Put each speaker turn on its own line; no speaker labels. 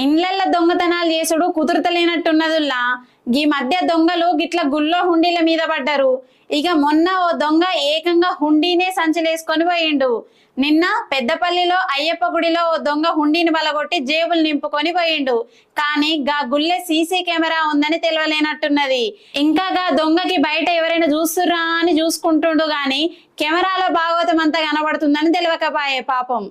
ఇండ్లల్ల దొంగతనాలు చేసుడు కుదురుతలేనట్టున్నదుల్లా. ఈ మధ్య దొంగలు గిట్ల గుళ్ళో హుండీల మీద పడ్డారు. ఇక మొన్న ఓ దొంగ ఏకంగా హుండీనే సంచలేసుకొని పోయిండు. నిన్న పెద్దపల్లిలో అయ్యప్ప గుడిలో ఓ దొంగ హుండీని బలగొట్టి జేబులు నింపుకొని పోయిండు. కానీ గా గుళ్ళే సీసీ కెమెరా ఉందని తెలియలేనట్టున్నది. ఇంకా గా దొంగకి బయట ఎవరైనా చూస్తుర్రా అని చూసుకుంటుండు గాని కెమెరాలో భాగవతం అంతా కనబడుతుందని తెలియకపాయే పాపం.